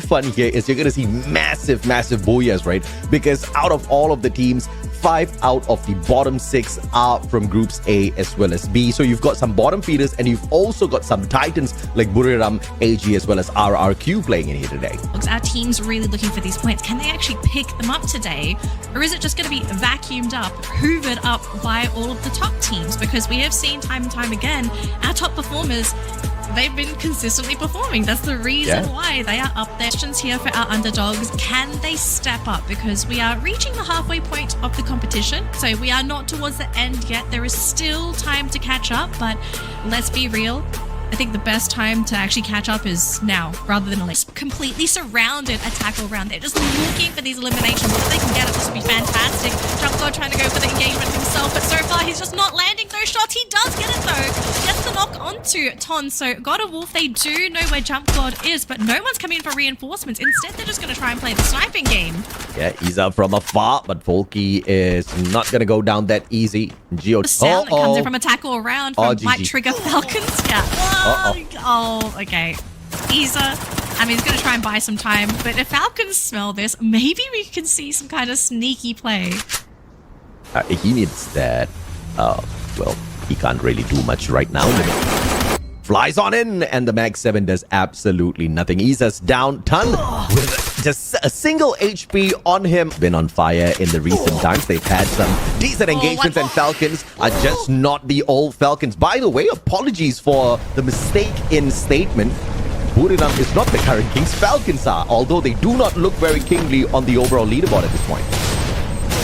fun here is you're going to see massive booyahs, right? Because out of all of the teams, 5 out of the bottom 6 are from groups A as well as B. So you've got some bottom feeders and you've also got some titans like Buriram, AG as well as RRQ playing in here today. Our team's really looking for these points. Can they actually pick them up today? Or is it just going to be vacuumed up, hoovered up by all of the top teams? Because we have seen time and time again, our top performers, they've been consistently performing. That's the reason why they are up there. Questions here for our underdogs. Can they step up? Because we are reaching the halfway point of the competition. So we are not towards the end yet. There is still time to catch up, but let's be real. I think the best time to actually catch up is now, rather than later. Completely surrounded a tackle round. They're just looking for these eliminations. If they can get it, this would be fantastic. Jumpguard trying to go for the engagement himself, but so far he's just not landing those shots. He does get it though. Gets the knock onto Ton. So God of Wolf, they do know where Jumpguard is, but no one's coming in for reinforcements. Instead, they're just going to try and play the sniping game. Yeah, he's up from afar, but Folky is not going to go down that easy. Geo. The sound that comes in from a tackle around might trigger Falcons. Yeah. Oh, okay. Isa, I mean, he's going to try and buy some time, but if Falcons smell this, maybe we can see some kind of sneaky play. He needs that. Well, he can't really do much right now. Flies on in, and the Mag 7 does absolutely nothing. Isa's down. Ton with just a single HP on him. Been on fire in the recent times. They've had some decent engagements, and Falcons are just not the old Falcons. By the way, apologies for the mistake in statement. Buriram is not the current kings. Falcons are, although they do not look very kingly on the overall leaderboard at this point.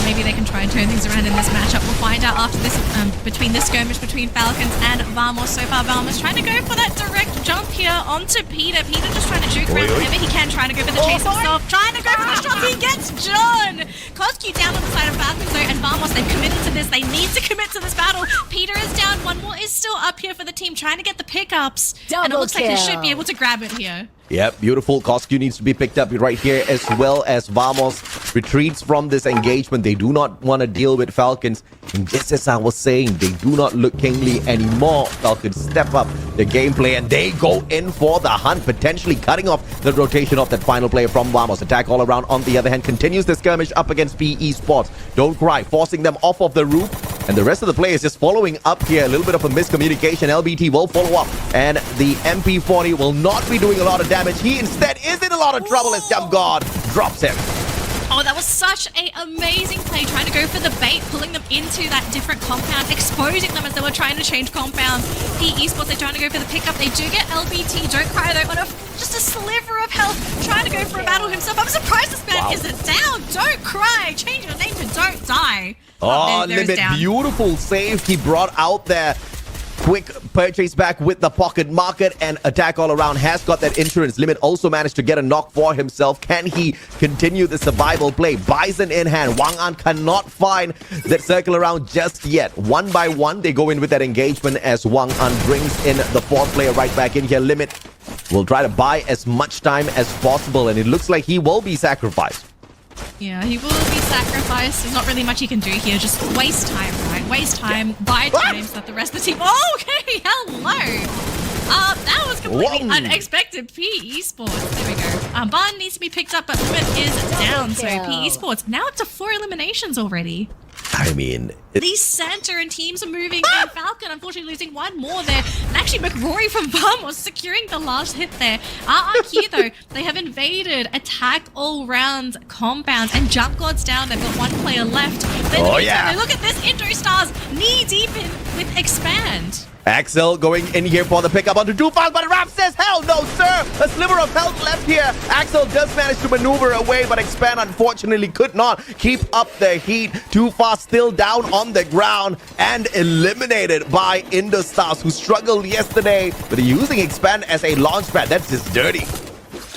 Maybe they can try and turn things around in this matchup. We'll find out after this, between this skirmish between Falcons and Vamos. So far, Vamos trying to go for that direct jump here onto Peter. Peter just trying to juke around whenever he can, trying to go for the chase himself, trying to go for the shot. He gets John. Koski down on the side of Falcons though, and Vamos, they've committed to this. They need to commit to this battle. Peter is down. One more is still up here for the team, trying to get the pickups. And it looks like he should be able to grab it here. Yep, beautiful. Koski needs to be picked up right here, as well as Vamos retreats from this engagement. They do not want to deal with Falcons. And just as I was saying, they do not look kingly anymore. Falcons step up the gameplay and they go in for the hunt, potentially cutting off the rotation of that final player from Vamos. Attack all around, on the other hand, continues the skirmish up against PE Sports. Don't cry, forcing them off of the roof. And the rest of the players just following up here. A little bit of a miscommunication. LBT will follow up. And the MP40 will not be doing a lot of damage. He instead is in a lot of trouble as Jumpguard drops him. Oh, that was such an amazing play, trying to go for the bait, pulling them into that different compound, exposing them as they were trying to change compounds. PE Sports, they're trying to go for the pickup. They do get LBT. Don't cry though, on just a sliver of health, trying to go for a battle himself. I'm surprised this man isn't down. Don't cry. Change your name to Don't Die. Oh, Limit, beautiful save he brought out there. Quick purchase back with the pocket market, and Attack all around has got that insurance. Limit also managed to get a knock for himself. Can he continue the survival play? Bison in hand. Wang An cannot find that circle around just yet. One by one, they go in with that engagement as Wang An brings in the 4th player right back in here. Limit will try to buy as much time as possible, and it looks like he will be sacrificed. Yeah, he will be sacrificed. There's not really much he can do here. Just waste time, right? Waste time, buy time so that the rest of the team... Oh, okay, hello! That was completely unexpected. PE Sports. There we go. Barn needs to be picked up, but Limit is down. So PE Sports, now up to 4 eliminations already. I mean... These center and teams are moving, and Falcon unfortunately losing one more there. And actually McRory from Vamos securing the last hit there. RRQ though, they have invaded Attack all round compounds, and Jump God's down. They've got 1 player left. Then look at this, Indo Stars knee deep in with Expand. Axel going in here for the pickup onto 2 files, but Rap says, hell no, sir! A sliver of health left here. Axel does manage to maneuver away, but Expand unfortunately could not keep up the heat. 2 fast still down on the ground and eliminated by Indostars, who struggled yesterday, but using Expand as a launch pad. That's just dirty.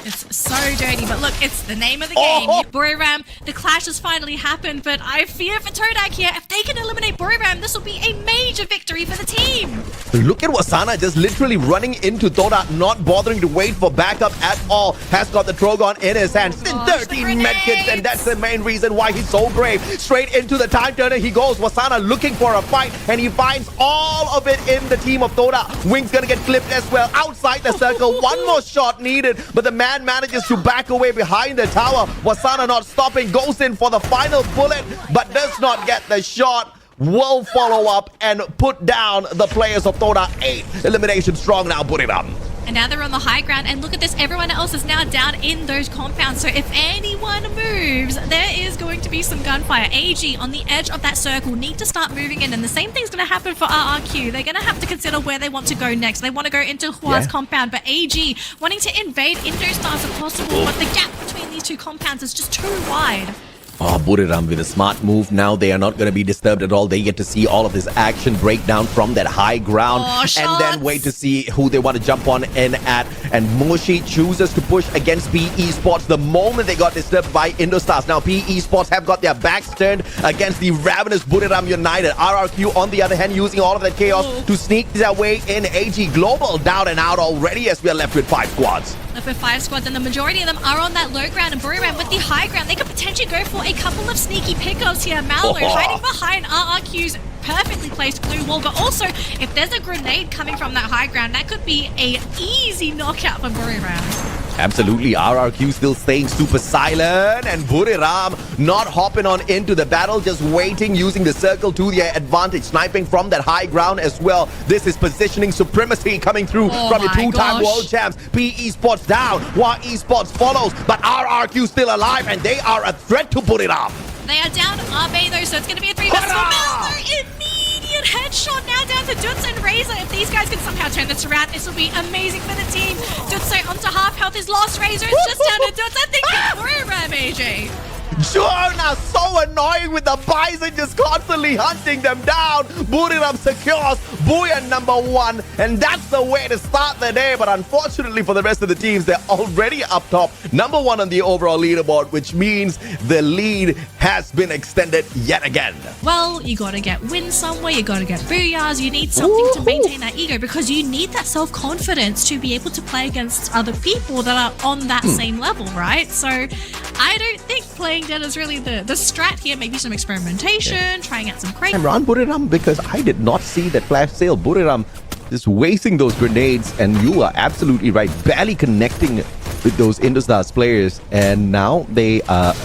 It's so dirty, but look, it's the name of the game. Buriram, the clash has finally happened, but I fear for Todak here. If they can eliminate Buriram, this will be a major victory for the team. Look at Wasana just literally running into Todak, not bothering to wait for backup at all. Has got the Trogon in his hands. 13 medkits, and that's the main reason why he's so brave. Straight into the time turner he goes. Wasana looking for a fight, and he finds all of it in the team of Todak. Wing's gonna get clipped as well outside the circle. One more shot needed, but the man Buran manages to back away behind the tower. Wasana not stopping, goes in for the final bullet, but does not get the shot. Will follow up and put down the players of Toda. 8 elimination strong now, Buriram. And now they're on the high ground, and look at this, everyone else is now down in those compounds. So if anyone moves, there is going to be some gunfire. AG on the edge of that circle need to start moving in, and the same thing's going to happen for RRQ. They're going to have to consider where they want to go next. They want to go into Hua's compound, but AG wanting to invade Indostars if possible, but the gap between these two compounds is just too wide. Oh, Buriram with a smart move. Now they are not going to be disturbed at all. They get to see all of this action break down from that high ground and then wait to see who they want to jump on in at. And Moshi chooses to push against PE Sports the moment they got disturbed by Indostars. Now PE Sports have got their backs turned against the ravenous Buriram United. RRQ on the other hand using all of that chaos to sneak their way in. AG Global down and out already as we are left with 5 squads. Left with 5 squads, and the majority of them are on that low ground, and Buriram with the high ground. They could potentially go for a couple of sneaky pickups here. Mallow hiding behind RRQ's perfectly placed blue wall, but also if there's a grenade coming from that high ground, that could be a easy knockout for Buriram. Absolutely, RRQ still staying super silent, and Buriram not hopping on into the battle, just waiting, using the circle to their advantage, sniping from that high ground as well. This is positioning supremacy coming through from the 2-time world champs. PE Sports down, while Esports follows, but RRQ still alive, and they are a threat to Buriram. They are down RB though, so it's going to be a 3 versus 4. Immediate headshot now down to Dutz and Razor. If these guys can somehow turn this around, this will be amazing for the team. Dutz onto half health, his lost Razor is just down to Dutz. I think it's Buriram, AJ. Jornada so annoying with the Bison just constantly hunting them down. Buriram secures booyah number 1, and that's the way to start the day. But unfortunately for the rest of the teams, they're already up top, number 1 on the overall leaderboard, which means the lead has been extended yet again. Well, you got to get wins somewhere, you got to get booyahs, you need something to maintain that ego, because you need that self-confidence to be able to play against other people that are on that same level, right? So I don't think playing dead is really the strat here. Maybe some experimentation, trying out some crazy. I'm around Buriram because I did not see that flash sale. Buriram just wasting those grenades, and you are absolutely right, barely connecting with those Indostars players, and now they are,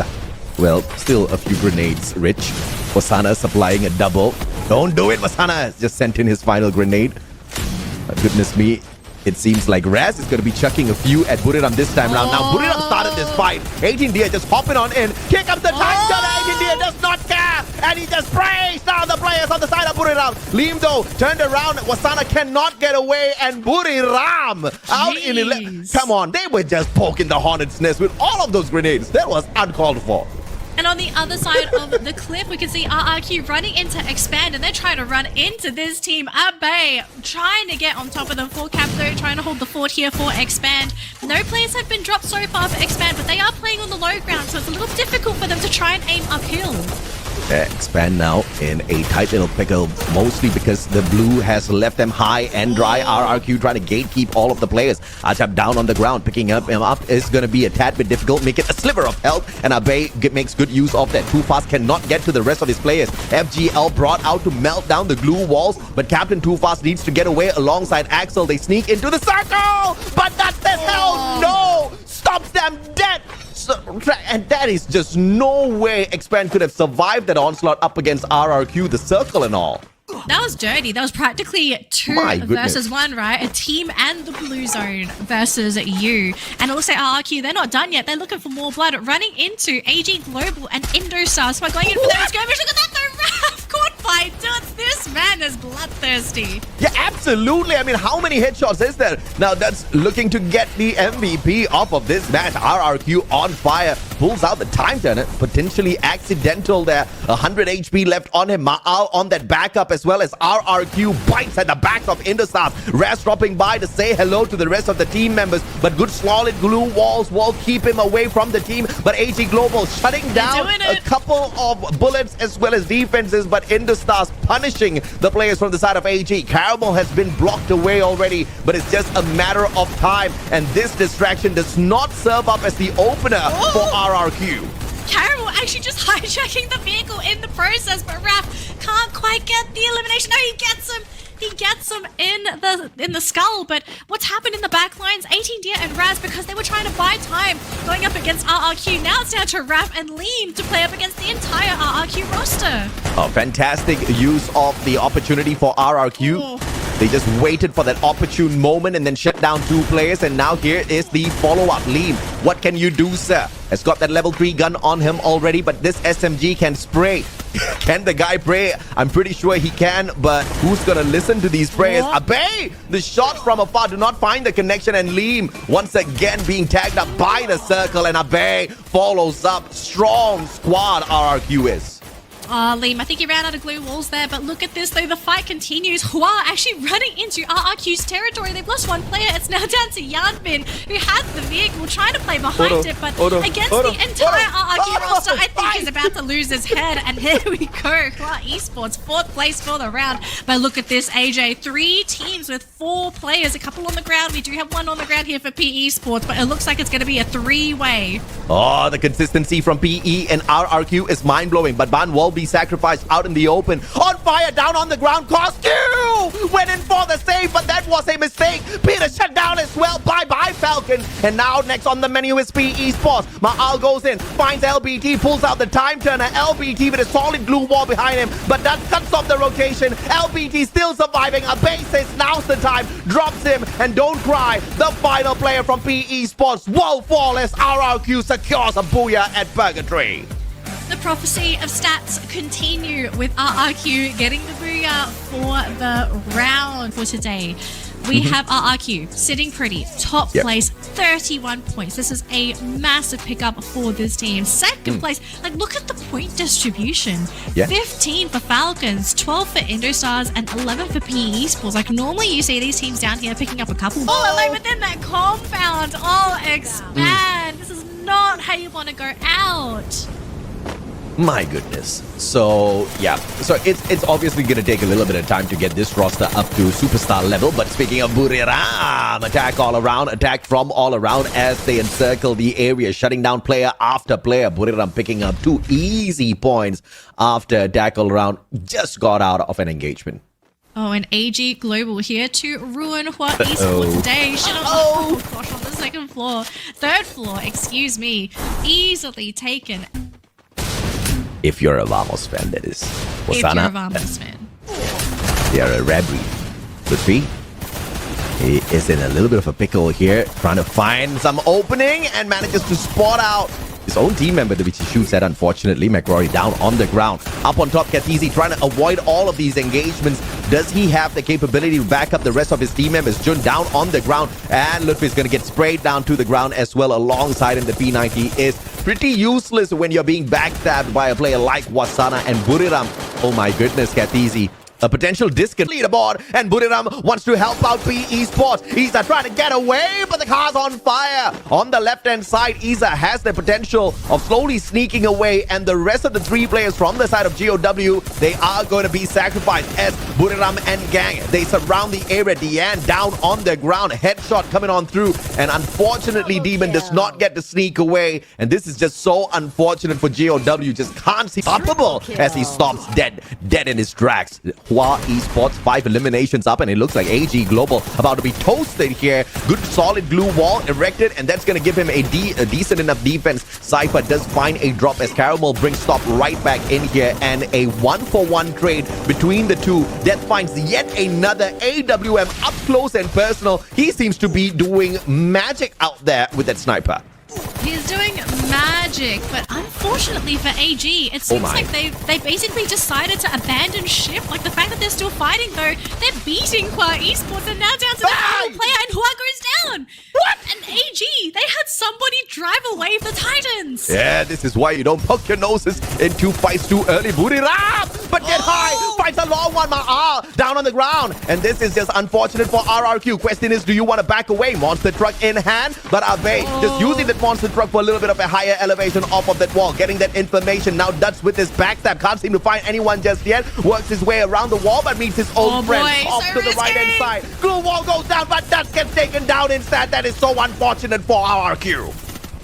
well, still a few grenades rich. Wasana supplying a double. Don't do it, Wasana just sent in his final grenade. Goodness me. It seems like Raz is going to be chucking a few at Buriram this time round. Now, Buriram started this fight. 18 Dia just hopping on in. Kick up the time gunner. 18 Dia does not care. And he just sprays down the players on the side of Buriram. Limdo turned around. Wasana cannot get away. And Buriram out in 11. Come on. They were just poking the hornet's nest with all of those grenades. That was uncalled for. And on the other side of the cliff, we can see RRQ running into Expand, and they're trying to run into this team. Abe trying to get on top of them for Capto, trying to hold the fort here for Expand. No players have been dropped so far for Expand, but they are playing on the low ground, so it's a little difficult for them to try and aim uphill. Expand now in a tight little pickle, mostly because the blue has left them high and dry. RRQ trying to gatekeep all of the players. Ajab down on the ground, picking him up is going to be a tad bit difficult, make it a sliver of health, and Abe makes good use of that. Too Fast cannot get to the rest of his players. FGL brought out to melt down the glue walls, but Captain Too Fast needs to get away alongside Axel. They sneak into the circle, but that's the hell no! Stops them dead! And that is just no way Expand could have survived that onslaught up against RRQ, the circle and all. That was dirty. That was practically 2 versus 1, right? A team and the blue zone versus you. And it looks like RRQ, they're not done yet. They're looking for more blood. Running into AG Global and Indostar. So going in for their skirmish. Look at that, the Raf caught by Dutz. This man is bloodthirsty. Yeah, absolutely. I mean, how many headshots is there? Now, that's looking to get the MVP off of this match. RRQ on fire. Pulls out the time turner. Potentially accidental there. 100 HP left on him. Ma'al on that backup as well as RRQ bites at the back of Indostars. Raz dropping by to say hello to the rest of the team members, but good solid glue walls will keep him away from the team. But AG Global shutting down a couple of bullets as well as defenses, but Indostars punishing the players from the side of AG. Caramel has been blocked away already, but it's just a matter of time, and this distraction does not serve up as the opener for RRQ. Caramel actually just hijacking the vehicle in the process, but Raph can't quite get the elimination. No, he gets him. he gets him in the skull, but what's happened in the back lines? 18 Deer and Raz, because they were trying to buy time going up against RRQ. Now it's down to Raf and Lean to play up against the entire RRQ roster. Oh, fantastic use of the opportunity for RRQ. Oh. They just waited for that opportune moment and then shut down 2 players. And now here is the follow-up. Lean, what can you do, sir? Has got that level 3 gun on him already, but this SMG can spray. Can the guy pray? I'm pretty sure he can, but who's gonna listen to these prayers? Abe! The shot from afar do not find the connection, and Leem once again being tagged up by the circle, and Abe follows up. Strong squad RRQ is. Oh, Liam, I think he ran out of glue walls there, but look at this, though. The fight continues. Hua actually running into RRQ's territory. They've lost 1 player. It's now down to Yanbin, who has the vehicle, trying to play behind it, but against the entire RRQ roster, I think he's about to lose his head. And here we go. Hua Esports, 4th place for the round. But look at this, AJ. 3 teams with 4 players, a couple on the ground. We do have 1 on the ground here for PE Sports, but it looks like it's going to be a 3-way. Oh, the consistency from PE and RRQ is mind-blowing, but Ban will be sacrificed out in the open. On fire, down on the ground. Costu went in for the save, but that was a mistake. Peter shut down as well. Bye-bye, Falcon. And now next on the menu is PE Sports. Ma'al goes in, finds LBT, pulls out the time turner. LBT with a solid glue wall behind him, but that cuts off the rotation. LBT still surviving. A base says now's the time. Drops him, and don't cry. The final player from PE Sports will fall as RRQ secures a booyah at Purgatory. The prophecy of stats continue with RRQ getting the booyah for the round for today. We have RRQ sitting pretty, top place, 31 points. This is a massive pickup for this team. Second place, like look at the point distribution. 15 for Falcons, 12 for Indostars, and 11 for PE Sports. Like normally you see these teams down here picking up a couple. Like within that compound, expand. This is not how you want to go out. My goodness. So, yeah. So, it's obviously going to take a little bit of time to get this roster up to superstar level. But speaking of Buriram, attack all around, attack from all around as they encircle the area, shutting down player after player. Buriram picking up 2 easy points after attack all around just got out of an engagement. Oh, and AG Global here to ruin Hua Esports today. Shit on, oh gosh, on the 2nd floor. 3rd floor, excuse me. Easily taken. If you're a Vamos fan, that is. If you're a Vamos fan. They are a rare breed. Lutfi, he is in a little bit of a pickle here, trying to find some opening and manages to spot out his own team member, which he shoots at, unfortunately. McRory down on the ground. Up on top, Katizi trying to avoid all of these engagements. Does he have the capability to back up the rest of his team members? Jun down on the ground, and Lutfi is going to get sprayed down to the ground as well alongside him. The P90 is pretty useless when you're being backstabbed by a player like Wasana and Buriram. Oh my goodness, Katizi. A potential disconnect leaderboard, and Buriram wants to help out PE Sports. Isa trying to get away, but the car's on fire. On the left-hand side, Isa has the potential of slowly sneaking away, and the rest of the 3 players from the side of GOW, they are going to be sacrificed as Buriram and gang. They surround the area. Deanne down on the ground. Headshot coming on through, and unfortunately, Demon does not get to sneak away, and this is just so unfortunate for GOW. Just can't see stoppable as he stops dead in his tracks. Hua Esports, 5 eliminations up, and it looks like AG Global about to be toasted here. Good solid glue wall erected, and that's going to give him a decent enough defense. Cypher does find a drop as Caramel brings stop right back in here, and a 1-for-1 trade between the two. Death finds yet another AWM up close and personal. He seems to be doing magic out there with that sniper. He's doing magic, but unfortunately for AG, it seems like they basically decided to abandon ship. Like the fact that they're still fighting, though, they're beating Hua Esports and now down to the final player, and Hua goes down. What? And AG, they had somebody drive away the Titans. Yeah, this is why you don't poke your noses into fights too early. Buriram, but get high, fights a long one. Ma'al down on the ground, and this is just unfortunate for RRQ. Question is, do you want to back away? Monster truck in hand, but Abe just using the monster truck for a little bit of a higher elevation off of that wall, getting that information. Now Dutch with his backstab, can't seem to find anyone just yet. Works his way around the wall, but meets his old friend off to the right hand side. Glue wall goes down, but Dutch gets taken down instead. That is so unfortunate for RRQ.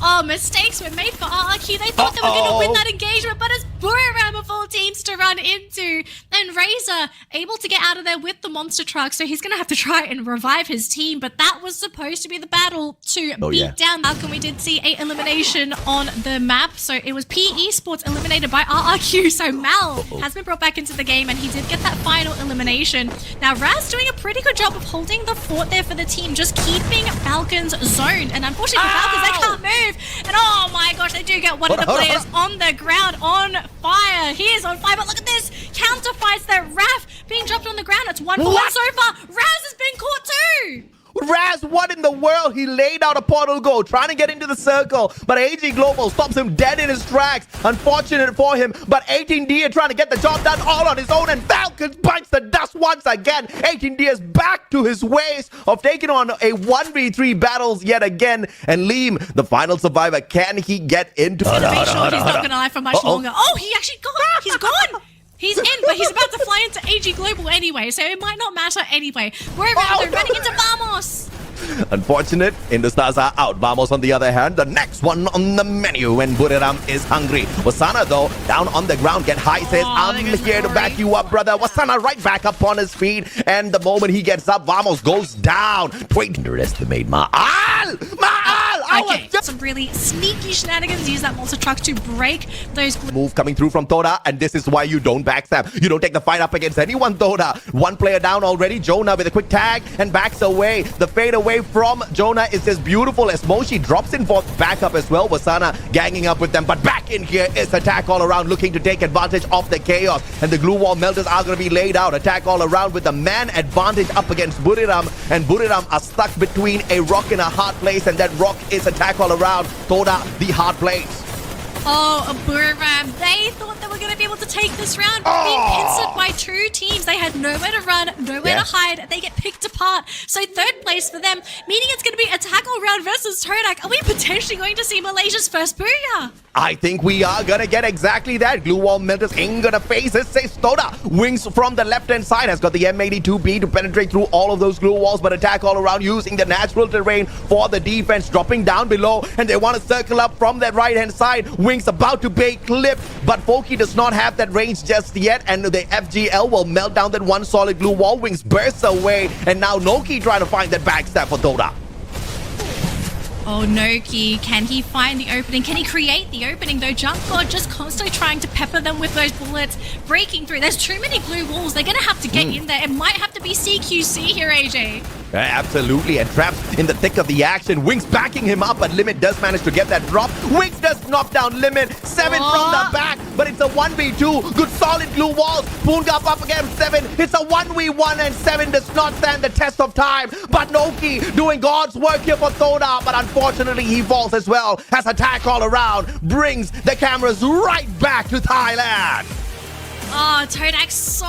Oh, mistakes were made for RRQ. They thought they were going to win that engagement, but it's Buriram of all teams to run into. And Razor able to get out of there with the monster truck, so he's going to have to try and revive his team. But that was supposed to be the battle to beat down Falcon. We did see a elimination on the map, so it was PE Sports eliminated by RRQ. So Mal has been brought back into the game, and he did get that final elimination. Now Raz doing a pretty good job of holding the fort there for the team, just keeping Falcon's zoned. And unfortunately for Falcons, they can't move. And oh my gosh, they do get one of the players on the ground on fire. He is on fire, but look at this. Counter fights that Raf being dropped on the ground. It's 1 for 1 so far. Raz has been caught too. Raz, what in the world? He laid out a portal go, trying to get into the circle, but AG Global stops him dead in his tracks. Unfortunate for him, but 18D are trying to get the job done all on his own, and Falcons bites the dust once again. 18D is back to his ways of taking on a 1v3 battles yet again, and Liam, the final survivor, can he get into... He's gonna make sure he's not gonna live for much longer. Oh, he actually got... He's gone! He's in, but he's about to fly into AG Global anyway, so it might not matter anyway. We're they're running into Vamos. Unfortunate, Indostars are out. Vamos, on the other hand, the next one on the menu, and Buriram is hungry. Wasana, though, down on the ground, get high, says, I'm here to back you up, brother. Wasana right back up on his feet, and the moment he gets up, Vamos goes down. Wait, underestimate Ma'al! Okay, some really sneaky shenanigans. Use that monster truck to break those... Move coming through from Toda, and this is why you don't backstab. You don't take the fight up against anyone, Toda. One player down already. Jonah with a quick tag and backs away. The fade away from Jonah is just beautiful as Moshi drops in for backup as well. Wasana ganging up with them, but back in here is Attack All Around, looking to take advantage of the chaos, and the glue wall melters are going to be laid out. Attack All Around with the man advantage up against Buriram, and Buriram are stuck between a rock and a hard place, and that rock is Attack All Around. Toda, the hard place. Oh, Buriram, they thought they were going to be able to take this round, but being pincered by two teams. They had nowhere to run, nowhere to hide. They get picked apart. So third place for them, meaning it's going to be Attack All Round versus Todak. Are we potentially going to see Malaysia's first booyah? I think we are gonna get exactly that. Glue wall melters ain't gonna face it, says Toda. Wings from the left-hand side, has got the M82B to penetrate through all of those glue walls, but Attack All Around using the natural terrain for the defense, dropping down below, and they want to circle up from that right-hand side. Wings about to be clipped, but Foki does not have that range just yet, and the FGL will melt down that one solid glue wall. Wings bursts away, and now Noki trying to find that backstab for Toda. Oh, Noki, can he find the opening? Can he create the opening, though? Jump God just constantly trying to pepper them with those bullets, breaking through. There's too many glue walls. They're going to have to get in there. It might have to be CQC here, AJ. Absolutely, and trapped in the thick of the action. Wings backing him up, but Limit does manage to get that drop. Wings does knock down Limit. 7 from the back, but it's a 1v2. Good solid glue walls. Poongap up against 7. It's a 1v1, and 7 does not stand the test of time. But Noki doing God's work here for Toda, but unfortunately he falls as well, as Attack All Around brings the cameras right back to Thailand. Oh, Todak so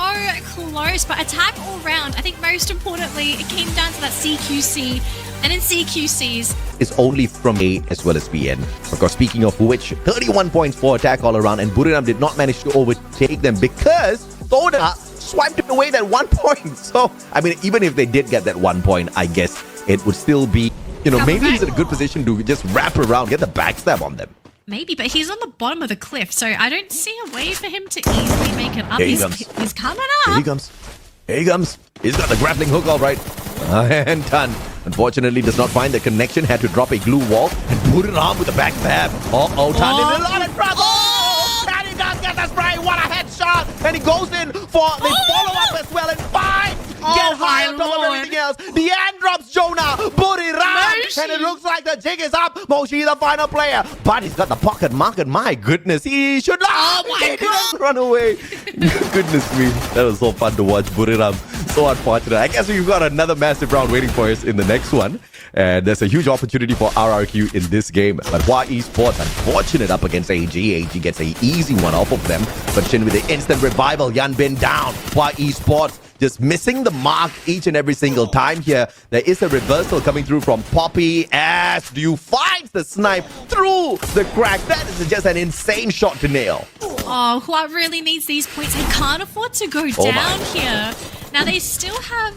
close, but Attack All Round. I think most importantly, it came down to that CQC. And in CQCs, it's only from A as well as BN. Of course, speaking of which, 31 points for Attack All Around, and Buriram did not manage to overtake them because Toda swiped away that 1 point. So, I mean, even if they did get that 1 point, I guess it would still be, you know, maybe he's in a good position to just wrap around, get the backstab on them. Maybe, but he's on the bottom of the cliff, so I don't see a way for him to easily make it up. Here he comes. He's coming up. Here he comes. Here he comes. He's got the grappling hook all right. And done. Unfortunately, does not find the connection. Had to drop a glue wall and put it on with the backstab. Tan in a lot of trouble. And he does get the spray. What a headshot. And he goes in for the follow-up as well. And 5. Get high on top of everything else. The end drops Jonah. Buriram. And it looks like the jig is up. Moshi, the final player. But he's got the pocket market. My goodness. He should not. Oh my God. Run away. Goodness me. That was so fun to watch. Buriram. So unfortunate. I guess we've got another massive round waiting for us in the next one. And there's a huge opportunity for RRQ in this game. But Hua Esports, unfortunate up against AG. AG gets an easy one off of them. But Shin with the instant revival. Yan Bin down. Hua Esports just missing the mark each and every single time here. There is a reversal coming through from Poppy as Dew finds the snipe through the crack. That is just an insane shot to nail. Oh, Hua really needs these points. He can't afford to go down here. Now they still have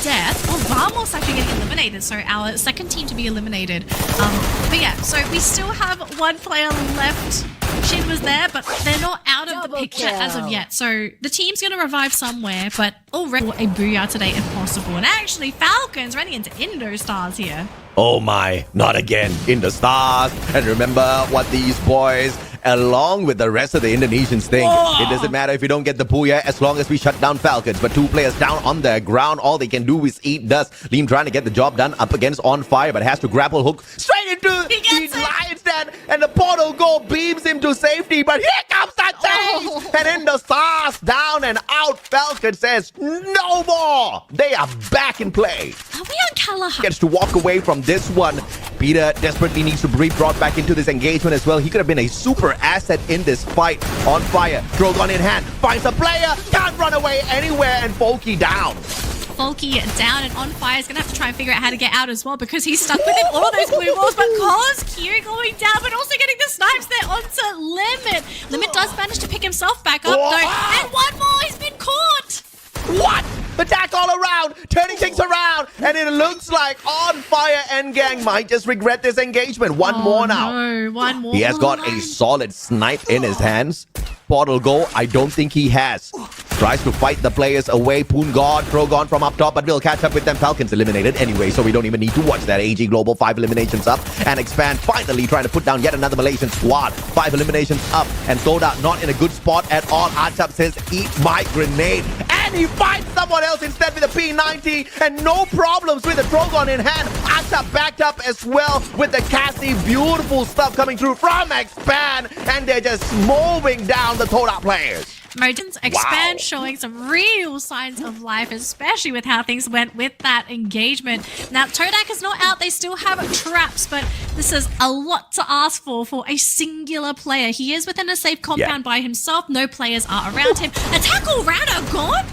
Death. Oh, Vamos actually getting eliminated. So our second team to be eliminated. But yeah, so we still have one player left. Shin was there, but they're not out of the picture as of yet. So the team's going to revive somewhere, but already a booyah today if possible. And actually, Falcon's running into Indo Stars here. Oh my, not again. In the stars. And remember what these boys, along with the rest of the Indonesians, think. It doesn't matter if you don't get the booyah as long as we shut down Falcons. But 2 players down on the ground. All they can do is eat dust. Liam trying to get the job done up against On Fire, but has to grapple hook straight into the Lion's Den. And the portal go beams him to safety. But here comes that change. And in the stars, down and out. Falcon says no more. They are back in play. Are we on Kalahari? Gets to walk away from this one. Peter desperately needs to be brought back into this engagement as well. He could have been a super asset in this fight. On Fire, Drogon in hand, finds a player, can't run away anywhere, and Folky down. Folky down, and On Fire is going to have to try and figure out how to get out as well because he's stuck within all of those blue balls. But Cause Q going down, but also getting the snipes there onto Limit. Limit does manage to pick himself back up though. And one more, he's been caught. What? Attack all around, turning things around, and it looks like On Fire and Gang might just regret this engagement. One more now. No, one more. He has got a solid snipe in his hands. Portal go, I don't think he has. Tries to fight the players away. Poon God, Drogon from up top, but we'll catch up with them. Falcons eliminated anyway, so we don't even need to watch that. AG Global, 5 eliminations up, and Expand finally trying to put down yet another Malaysian squad. 5 eliminations up, and Soda not in a good spot at all. Achap says, eat my grenade. And he finds someone else instead with a P90, and no problems with the Drogon in hand. Achap backed up as well with the Cassie. Beautiful stuff coming through from Expand, and they're just mowing down the Toda players. Modens Expand showing some real signs of life, especially with how things went with that engagement. Now, Todak is not out. They still have traps, but this is a lot to ask for a singular player. He is within a safe compound by himself. No players are around him. Attack all round are gone.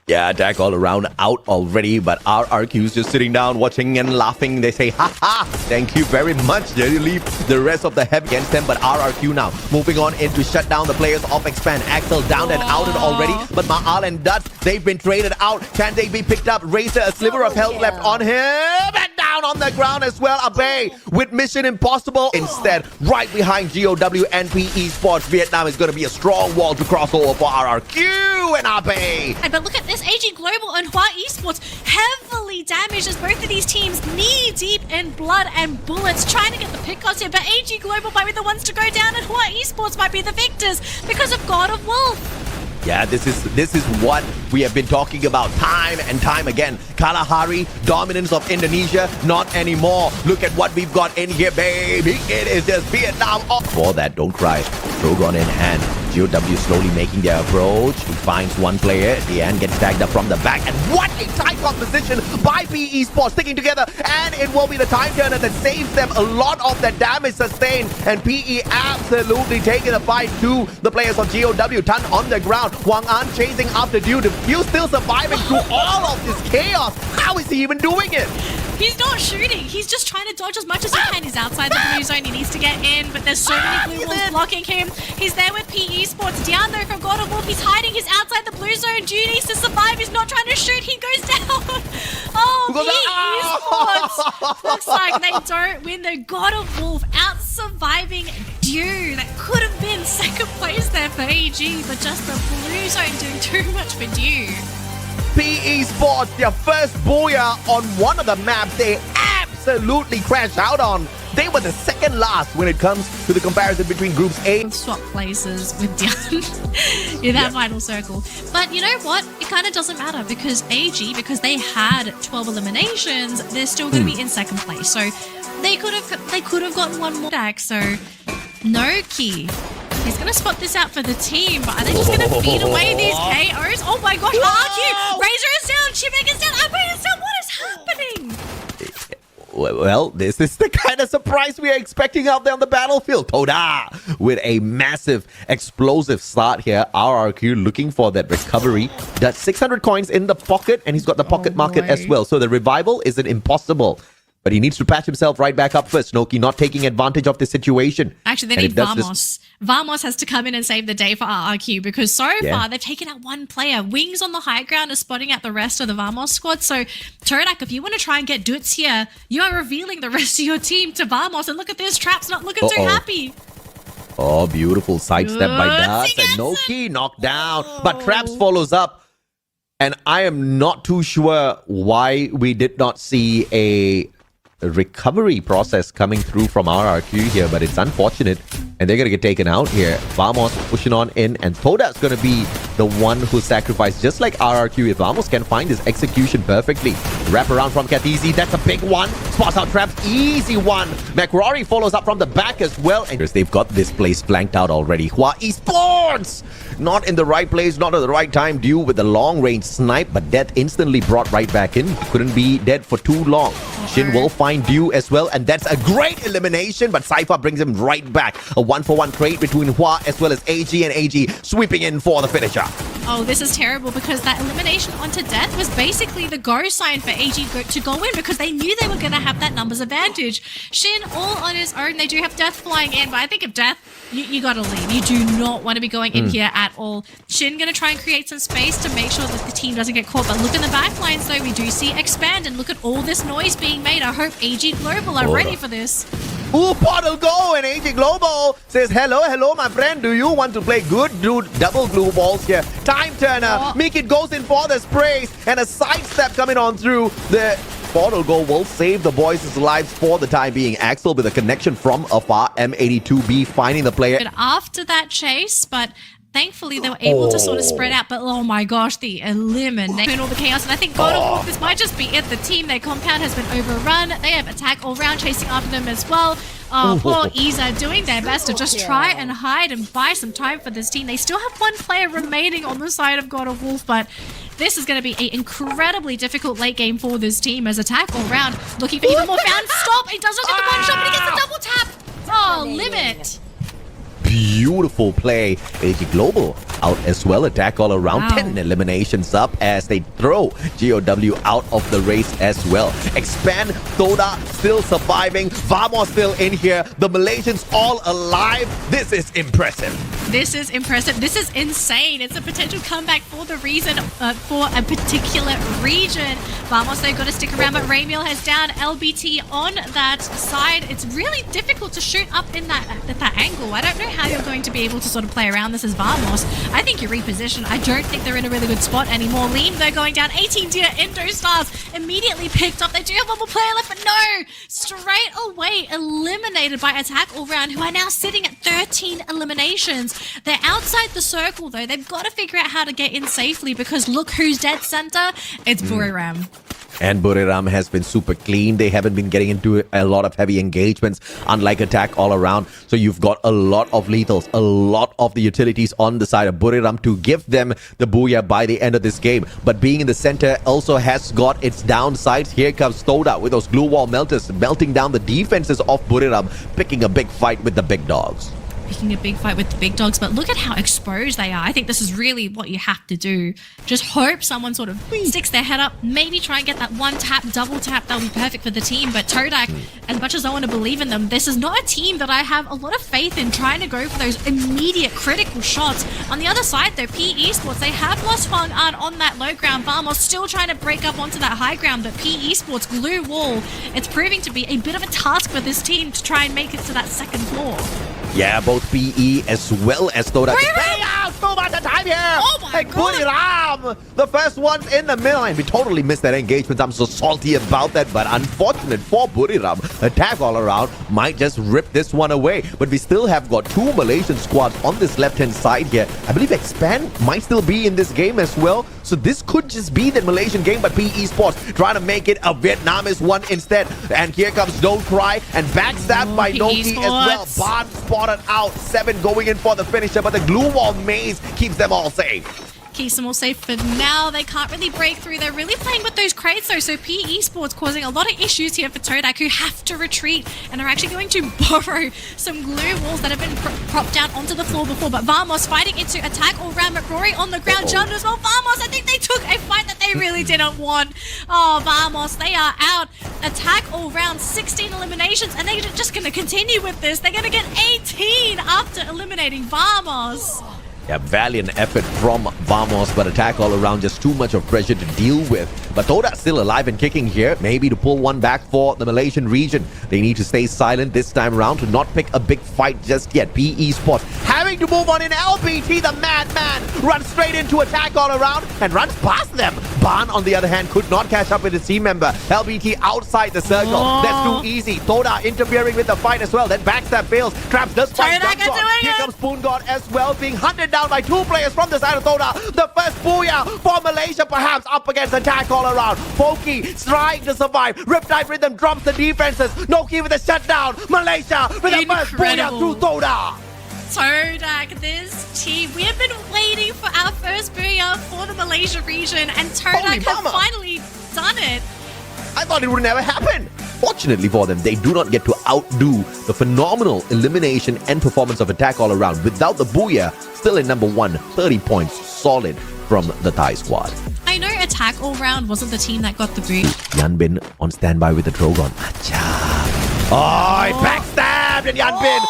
Yeah, attack all around out already, but our RQ's just sitting down, watching and laughing. They say, ha ha, thank you very much. They leave the rest of the heavy against them, but RRQ now moving on in to shut down the players of Expand. Axel down and outed already, but Ma'al and Dutch, they've been traded out. Can they be picked up? Razor, a sliver of health left on him, and down on the ground as well. Abe with Mission Impossible. Instead, right behind GOW and PE Sports, Vietnam is going to be a strong wall to cross over for RRQ and Abe. But look at this, AG Global and Hua Esports heavily damaged as both of these teams knee deep in blood and bullets trying to get the pickoffs here, but AG Global might be the ones to go down and Hua Esports might be the victors because of God of Wolf. Yeah, this is what we have been talking about time and time again. Kalahari, dominance of Indonesia, not anymore. Look at what we've got in here, baby. It is just Vietnam. For that, don't cry. Drogon in hand. GOW slowly making their approach. He finds one player at the end, gets tagged up from the back. And what a tight composition by PE Sports sticking together. And it will be the time turner that saves them a lot of the damage sustained. And PE absolutely taking a fight to the players of GOW. Tan on the ground. Wang An chasing after Dude. You still surviving through all of this chaos. How is he even doing it? He's not shooting. He's just trying to dodge as much as he can. He's outside the blue zone. He needs to get in, but there's so many blue walls blocking him. He's there with PE Sports. Diando from God of Wolf. He's hiding. He's outside the blue zone. Dude needs to survive. He's not trying to shoot. He goes down. Oh, PE Sports. Looks like they don't win. The God of Wolf out surviving Dew. That could have been second place there for AG, but just the blue zone doing too much for Dew. PE Sports, their first booyah on one of the maps they absolutely crashed out on. They were the second last when it comes to the comparison between groups A. Swap places with Dian in that final circle. But you know what? It kind of doesn't matter because AG, because they had 12 eliminations, they're still going to be in second place. So they could have gotten one more back. So no key. He's going to spot this out for the team, but are they just going to feed away these KOs? Oh my gosh, RQ! Razor is down, Chimeg is down, Abe is down, what is happening? Well, this is the kind of surprise we are expecting out there on the battlefield. Toda with a massive explosive start here. RRQ looking for that recovery. That's 600 coins in the pocket, and he's got the pocket market as well. So the revival isn't impossible. But he needs to patch himself right back up first. Noki not taking advantage of the situation. Actually, they need Vamos. Vamos has to come in and save the day for RRQ because so far they've taken out one player. Wings on the high ground are spotting out the rest of the Vamos squad. So, Torak, if you want to try and get Dutz here, you are revealing the rest of your team to Vamos. And look at this, Trap's not looking too happy. Oh, beautiful sidestep by Dutz. And Noki knocked down. But Traps follows up. And I am not too sure why we did not see a recovery process coming through from RRQ here, but it's unfortunate, and they're gonna get taken out here. Vamos pushing on in, and Toda's gonna be the one who sacrificed, just like RRQ. If Vamos can find his execution perfectly, wrap around from Kathizi, that's a big one. Spots out Traps, easy one. McRory follows up from the back as well, and they've got this place flanked out already. Hua Esports not in the right place, not at the right time, due with the long range snipe, but death instantly brought right back in. Couldn't be dead for too long. Shin will find Dew as well, and that's a great elimination, but Cypher brings him right back. A 1-for-1 trade between Hua as well as AG, and AG sweeping in for the finisher. Oh, this is terrible because that elimination onto death was basically the go sign for AG to go in because they knew they were going to have that numbers advantage. Shin all on his own. They do have Death flying in, but I think if Death, you got to leave. You do not want to be going in here at all. Shin going to try and create some space to make sure that the team doesn't get caught. But look in the back lines though. We do see Expand, and look at all this noise being made. I hope AG Global are ready for this. Ooh, Portal go, and AG Global says, hello, my friend. Do you want to play good? Do double glue balls here. Time turner. Mikit goes in for the sprays, and a sidestep coming on through. The Portal go will save the boys' lives for the time being. Axel with a connection from afar. M82B finding the player. But after that chase, but thankfully, they were able to sort of spread out, but oh my gosh, the elimination and all the chaos. And I think God of War, this might just be it. The team, their compound has been overrun. They have attack all round, chasing after them as well. Poor Isa doing their best to just try and hide and buy some time for this team. They still have one player remaining on the side of God of Wolf, but this is going to be an incredibly difficult late game for this team as attack all round. Looking for even more found. Stop! He does not get the one shot, but he gets the double tap. Oh, limit. Beautiful play. AG Global out as well. Attack all around. Wow. 10 eliminations up as they throw GOW out of the race as well. Expand. Toda still surviving. Vamos still in here. The Malaysians all alive. This is impressive. This is impressive. This is insane. It's a potential comeback for the reason, for a particular region. Vamos, they've got to stick around, but Raymiel has down LBT on that side. It's really difficult to shoot up in that angle. I don't know how you're going to be able to sort of play around this as Vamos. I think you reposition. I don't think they're in a really good spot anymore. Lean, they're going down. 18 tier Indo Stars immediately picked up. They do have one more player left, but no! Straight away eliminated by Attack All Round, who are now sitting at 13 eliminations. They're outside the circle, though. They've got to figure out how to get in safely because look who's dead center. It's Buriram. And Buriram has been super clean. They haven't been getting into a lot of heavy engagements, unlike Attack all around. So you've got a lot of lethals, a lot of the utilities on the side of Buriram to give them the booyah by the end of this game. But being in the center also has got its downsides. Here comes Toda with those glue wall melters, melting down the defenses of Buriram, picking a big fight with the big dogs. Picking a big fight with the big dogs, but look at how exposed they are. I think this is really what you have to do. Just hope someone sort of sticks their head up, maybe try and get that one tap, double tap. That'll be perfect for the team. But Todak, as much as I want to believe in them, this is not a team that I have a lot of faith in trying to go for those immediate critical shots. On the other side though, P Esports, they have lost Huang An on that low ground. Vamos still trying to break up onto that high ground, but P Esports glue wall. It's proving to be a bit of a task for this team to try and make it to that second floor. Yeah, both PE as well as Toda. Stay out! So much time here! Oh my god! Buriram! The first one's in the middle, and we totally missed that engagement. I'm so salty about that, but unfortunate for Buriram. Attack all around might just rip this one away. But we still have got two Malaysian squads on this left-hand side here. I believe Expand might still be in this game as well. So this could just be the Malaysian game, but PE Sports trying to make it a Vietnamese one instead. And here comes Don't Cry, and backstab by Noki as well. Bond spotted out. 7 going in for the finisher, but the glue wall maze keeps them all safe. keeps them all safe for now. They can't really break through. They're really playing with those crates though, so PE Sports causing a lot of issues here for Todak, who have to retreat and are actually going to borrow some glue walls that have been propped down onto the floor before. But Vamos fighting into attack all round. McRory on the ground, John as well. Vamos, I think they took a fight that they really didn't want. Oh, Vamos, they are out. Attack all round, 16 eliminations, and they're just going to continue with this. They're going to get 18 after eliminating Vamos. Yeah, valiant effort from Vamos, but attack all around, just too much of pressure to deal with. But Toda's still alive and kicking here, maybe to pull one back for the Malaysian region. They need to stay silent this time around to not pick a big fight just yet. PE Sports having to move on in. LBT, the madman, runs straight into attack all around and runs past them. Ban, on the other hand, could not catch up with his team member. LBT outside the circle. That's too easy. Toda interfering with the fight as well. Then backstab fails. Traps does fight. Here comes Spoon God as well, being hunted down by two players from the side of Toda. The first booyah for Malaysia, perhaps up against attack all around. Pokey trying to survive. Riptide Rhythm drops the defenses. Noki with a shutdown. Malaysia with the first booyah through Toda. Todak, this team, we have been waiting for our first booyah for the Malaysia region, and Todak have finally done it. I thought it would never happen. Fortunately for them, they do not get to outdo the phenomenal elimination and performance of attack all around. Without the booyah, still in number 1, 30 points solid from the Thai squad. I know attack all round wasn't the team that got the boot. Yanbin on standby with the Drogon. Oh, he backstabbed and Yanbin.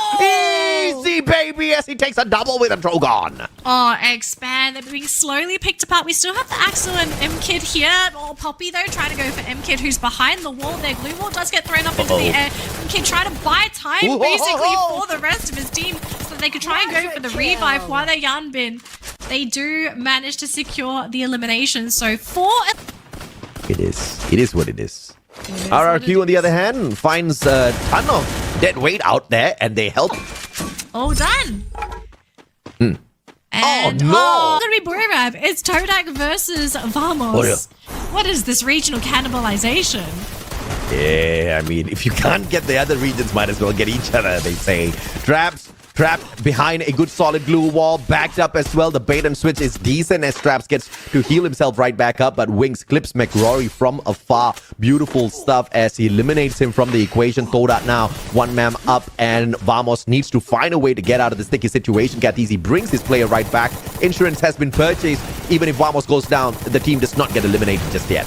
Easy, baby, as he takes a double with a Drogon. Oh, expand. They're being slowly picked apart. We still have the Axel and M-Kid here. Oh, Poppy, though, trying to go for M-Kid, who's behind the wall. Their glue wall does get thrown up into the air. M-Kid trying to buy time, basically, for the rest of his team so that they could try and go for the revive while they're Yanbin. They do manage to secure the elimination. So, It is what it is. RRQ, on the other hand, finds a ton of dead weight out there, and they help. All done. And, oh, no. It's going to be Buriram. It's Todak versus Vamos. What is this regional cannibalization? Yeah, I mean, if you can't get the other regions, might as well get each other, they say. Trapped behind a good solid glue wall, backed up as well. The bait and switch is decent as Traps gets to heal himself right back up, but Wings clips McRory from afar. Beautiful stuff as he eliminates him from the equation. Toda now one man up, and Vamos needs to find a way to get out of the sticky situation. Gatizi brings his player right back. Insurance has been purchased. Even if Vamos goes down, the team does not get eliminated just yet.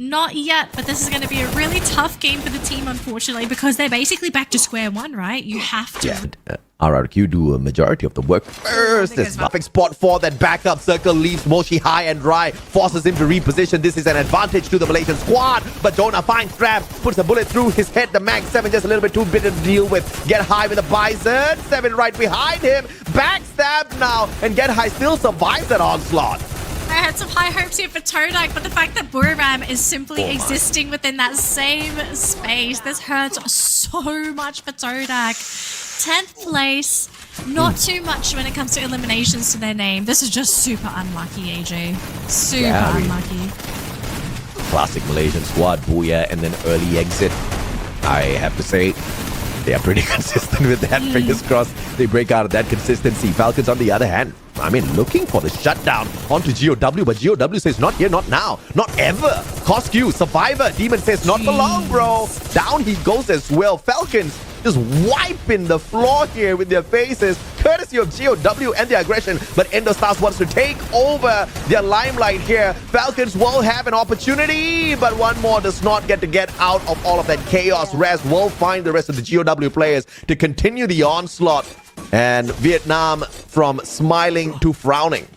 Not yet, but this is going to be a really tough game for the team, unfortunately, because they're basically back to square one, right? You have to. Yeah. RRQ do a majority of the work first. This perfect spot for that backup circle leaves Moshi high and dry, forces him to reposition. This is an advantage to the Malaysian squad, but Jonah finds Traps, puts a bullet through his head. The Mag 7 just a little bit too bitter to deal with. Get High with a Bison, 7 right behind him. Backstab now, and Get High still survives that onslaught. I had some high hopes here for Todak, but the fact that Buriram is simply existing within that same space, this hurts so much for Todak. 10th place, not too much when it comes to eliminations to their name. This is just super unlucky, AJ. Super unlucky. Classic Malaysian squad, booyah, and then early exit. I have to say, they are pretty consistent with that. Fingers crossed they break out of that consistency. Falcons, on the other hand, I mean, looking for the shutdown onto GOW, but GOW says not here, not now, not ever. Cosq, Survivor, Demon says not for long, bro. Down he goes as well. Falcons just wiping the floor here with their faces, courtesy of GOW and their aggression, but Endostars wants to take over their limelight here. Falcons will have an opportunity, but one more does not get out of all of that chaos. Raz will find the rest of the GOW players to continue the onslaught, and Vietnam from smiling to frowning.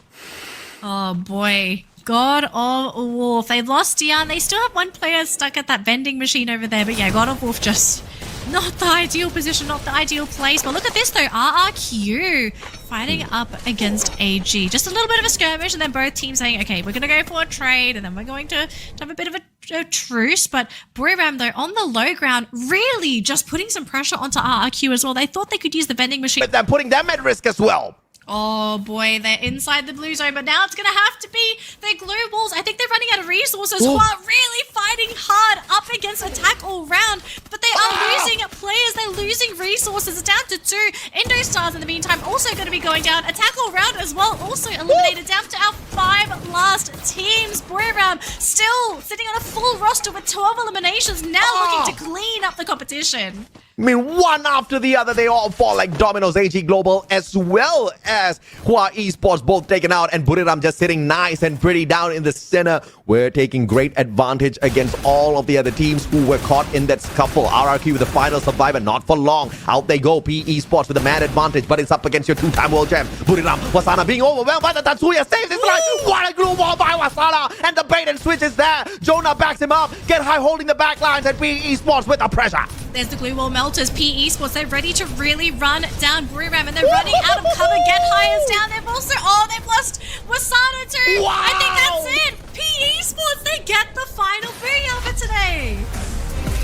Oh boy. God of Wolf. They've lost Dion. They still have one player stuck at that vending machine over there, but yeah, God of Wolf just not the ideal position, not the ideal place. But look at this though, RRQ fighting up against AG. Just a little bit of a skirmish, and then both teams saying, okay, we're going to go for a trade, and then we're going to have a bit of a truce. But Buriram though, on the low ground, really just putting some pressure onto RRQ as well. They thought they could use the vending machine. But they're putting them at risk as well. Oh boy, they're inside the blue zone, but now it's going to have to be their glue walls. I think they're running out of resources. Ooh. While really fighting hard up against attack all round, but they are losing players. They're losing resources. It's down to 2. Indostars in the meantime also going to be going down. Attack all round as well, also eliminated. Down to our 5 last teams. Buriram still sitting on a full roster with 12 eliminations, now looking to clean up the competition. I mean, one after the other, they all fall like dominoes. AG Global as well as Hua Esports both taken out, and Buriram just sitting nice and pretty down in the center. We're taking great advantage against all of the other teams who were caught in that scuffle. RRQ with the final survivor, not for long. Out they go. PE Esports with a mad advantage, but it's up against your 2-time world champ. Buriram, Wasana being overwhelmed by the Tatsuya saves. It's like, what a glue wall by Wasana, and the bait and switch is there. Jonah backs him up. Get high holding the back lines, and PE Esports with the pressure. There's the glue wall melters. PE Esports, they're ready to really run down Buriram, and they're running out of cover. Get high is down. They've also, they've lost Wasana too. Wow. I think that's it. PE Esports, they get the final booyah for today.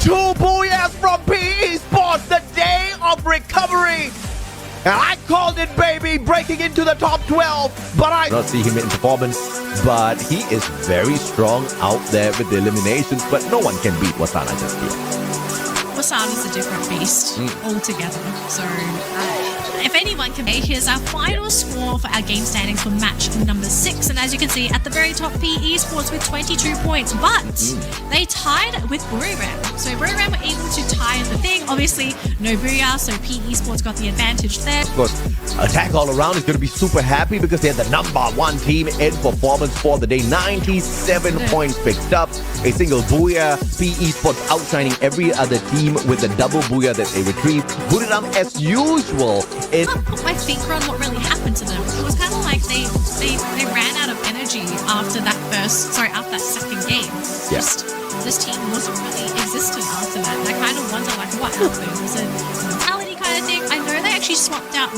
2 booyahs from PE Sports, the day of recovery. And I called it, baby, breaking into the top 12. But I not see him in performance, but he is very strong out there with the eliminations. But no one can beat Wasana just yet. Wasana's a different beast altogether. So, if anyone can make, here's our final score for our game standings for match number 6. And as you can see, at the very top, PE Sports with 22 points. But they tied with Buriram. So Buriram were able to tie the thing. Obviously, no booyah, so PE Sports got the advantage there. Of course, Attack All Around is going to be super happy because they're the #1 team in performance for the day. 97 points picked up. A single booyah. PE Sports outshining every other team with the double booyah that they retrieved. Buriram, as usual, I can't put my finger on what really happened to them. It was kind of like they ran out of energy after that second game. Yeah. Just this team wasn't really existent after that. And I kind of wonder like what happened. Was it a mentality kind of thing? I know they actually swapped out